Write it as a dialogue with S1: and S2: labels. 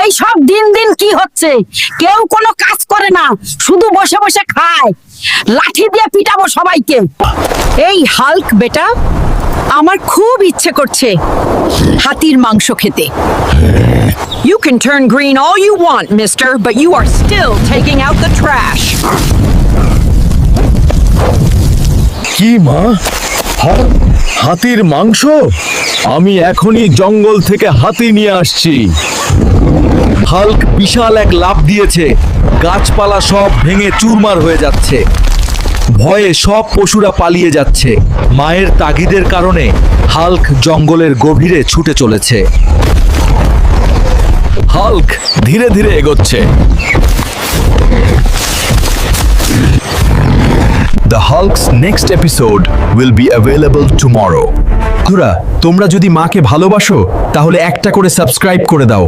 S1: এই সব দিন দিন কি হচ্ছে? কেউ কোনো কাজ করে না, শুধু বসে বসে খায়। লাঠি দিয়ে পিটাবো সবাইকে।
S2: এই হাল্ক বেটা, আমার খুব ইচ্ছে করছে হাতির মাংস খেতে। You can turn green all you want, mister, but you are still taking out the trash.
S3: কি মা? হাতির মাংস? আমি এখনই জঙ্গল থেকে হাতি নিয়ে আসছি। হাল্ক বিশাল এক লাফ দিয়েছে, গাছপালা সব ভেঙে চুরমার হয়ে যাচ্ছে। ভয়ে সব পশুরা পালিয়ে যাচ্ছে। মায়ের তাগিদের কারণে হাল্ক জঙ্গলের গভীরে ছুটে চলেছে। হাল্ক ধীরে ধীরে এগোচ্ছে। The Hulk's next episode will be available tomorrow. বন্ধুরা, তোমরা যদি মাকে ভালোবাসো তাহলে একটা করে সাবস্ক্রাইব করে দাও।